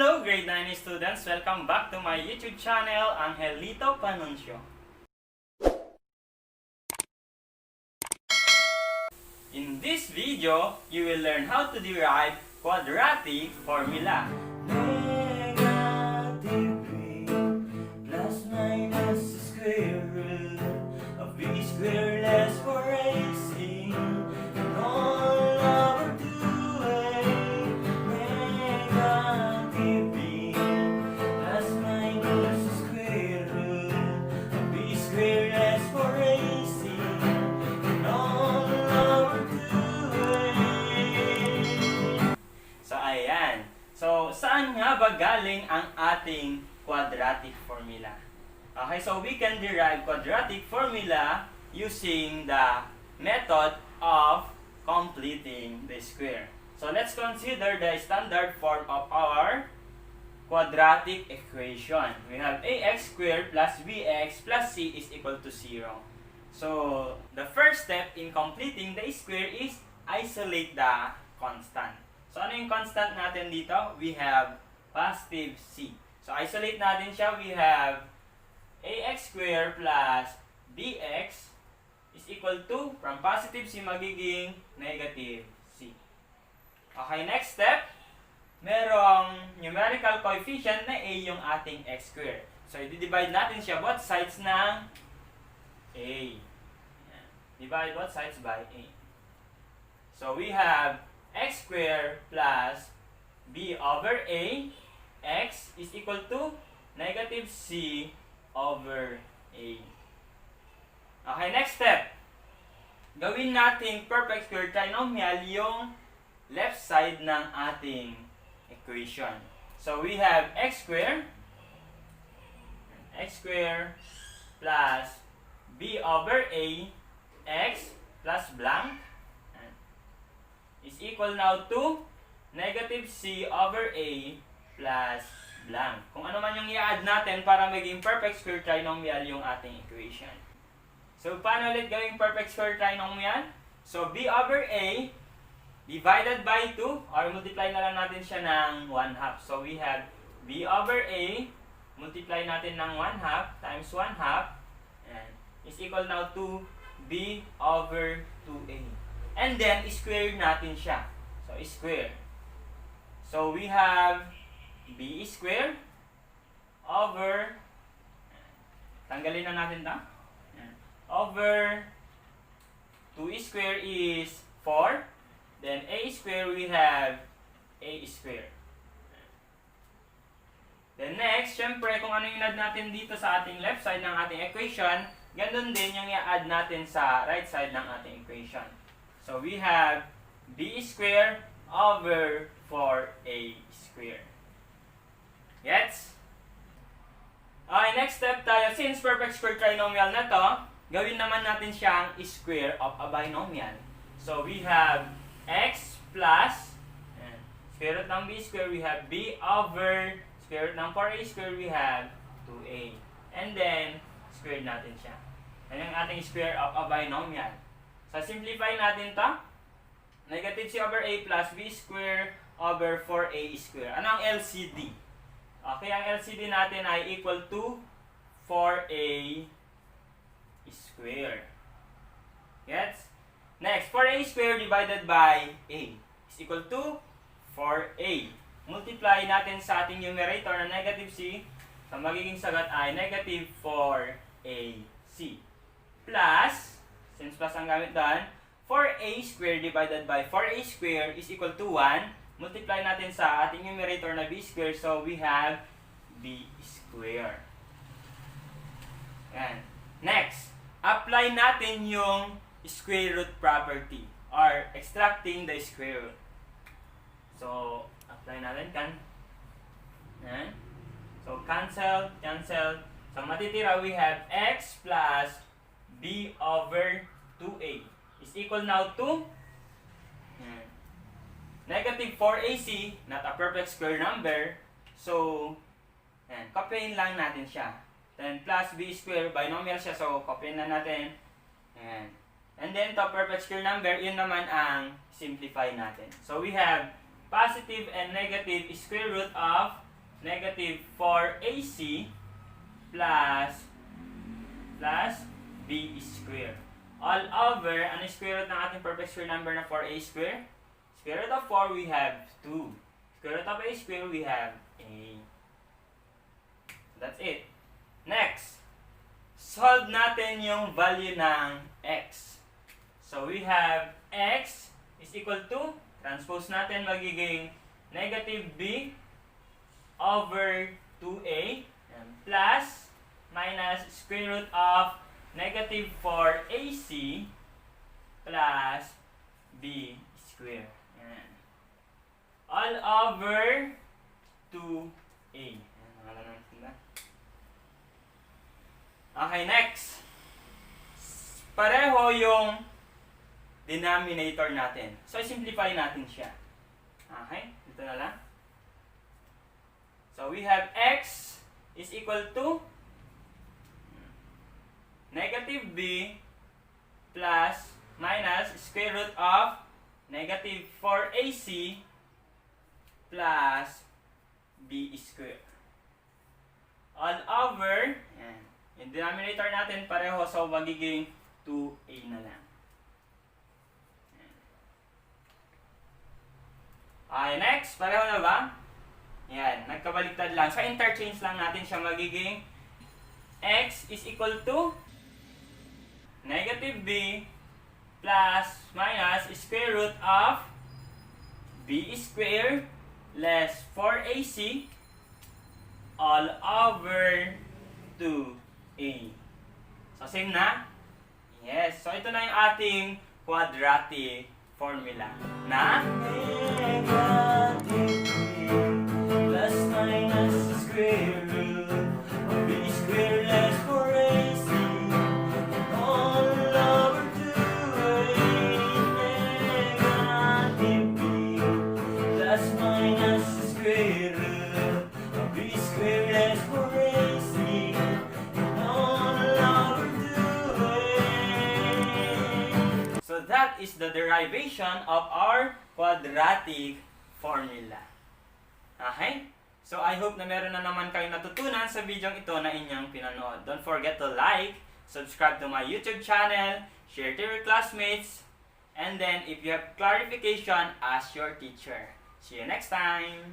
Hello grade 9 students! Welcome back to my YouTube channel, Angelito Panuncio. In this video, you will learn how to derive quadratic formula. Negative b plus minus square root of b squared less 4ac and all over 2a. Negative b plus minus square root of b squared less 4ac and all over 2a. So, ayan. So, saan nga ba galing ang ating quadratic formula? Okay, so we can derive quadratic formula using the method of completing the square. So, let's consider the standard form of our quadratic equation. We have ax squared plus bx plus c is equal to 0. So, the first step in completing the square is isolate the constant. So, ano yung constant natin dito? We have positive c. So, isolate natin siya. We have ax squared plus bx is equal to, from positive c magiging negative c. Okay, next step. Merong numerical coefficient na a yung ating x squared. So, i-divide natin siya both sides ng a. Divide both sides by a. So, we have x squared plus b over a, x is equal to negative c over a. Okay, next step. Gawin nating perfect square trinomial yung left side ng ating equation. So, we have x squared plus b over a, x plus blank is equal now to negative c over a plus blank. Kung ano man yung i-add natin para maging perfect square trinomial yung ating equation. So, paano ulit gawing perfect square trinomial? So, b over a divided by 2 or multiply na lang natin siya ng 1/2. So, we have b over a multiply natin ng 1/2 times 1/2 and is equal now to b over 2a. And then, square natin siya. So, square. So, we have b squared over, tanggalin na natin ito, over 2 squared is 4. Then, a squared, we have a squared. Then next, syempre, kung ano yung add natin dito sa ating left side ng ating equation, ganun din yung i-add natin sa right side ng ating equation. So, we have b squared over 4a squared. Gets? Okay, next step tayo. Since perfect square trinomial na to, gawin naman natin siyang square of a binomial. So, we have x plus square root ng b squared, we have b over square root ng 4a squared, we have 2a. And then, square natin siya. Yan yung ating square of a binomial. So, simplify natin to. Negative c over a plus b squared over 4a squared. Ano ang LCD? Okay, ang LCD natin ay equal to 4a squared. Gets? Next, 4a squared divided by a is equal to 4a. Multiply natin sa ating numerator na negative c. So, magiging sagot ay negative 4ac. Plus, since plus ang gamit doon, 4a squared divided by 4a squared is equal to 1. Multiply natin sa ating numerator na b squared. So, we have b squared. Yan. Next, apply natin yung square root property or extracting the square root. So, apply natin kan. Yan. So, cancel. So, matitira we have x plus b over 2a is equal now to negative 4ac, not a perfect square number. So, copyin lang natin siya. Then, plus b squared, binomial siya. So, copyin na natin. And then, to perfect square number, yun naman ang simplify natin. So, we have positive and negative square root of negative 4ac plus b square. All over, ano yung square root ng ating perfect square number na 4a square? Square root of 4, we have 2. Square root of a square, we have a. That's it. Next, solve natin yung value ng x. So, we have x is equal to, transpose natin, magiging negative b over 2a plus minus square root of negative 4ac plus b square. Yan. All over 2a. Okay, next. Pareho yung denominator natin. So, simplify natin siya. Okay, dito na lang. So, we have x is equal to negative b plus minus square root of negative 4ac plus b square. All over, yan. Yung denominator natin pareho, so magiging 2a na lang. Okay, next, pareho na ba? Yan, nagkabaliktad lang. So, interchange lang natin siya, magiging x is equal to negative b plus minus square root of b square less 4ac all over 2a. So, same na? Yes. So, ito na yung ating quadratic formula na Negative b plus minus square root of b square less 4ac all over 2a. Negative b plus minus square root of b square less 4ac all over 2a. So that is the derivation of our quadratic formula. Okay? So I hope na meron na naman kayong natutunan sa video ito na inyong pinanood. Don't forget to like, subscribe to my YouTube channel, share to your classmates, and then if you have clarification, ask your teacher. See you next time!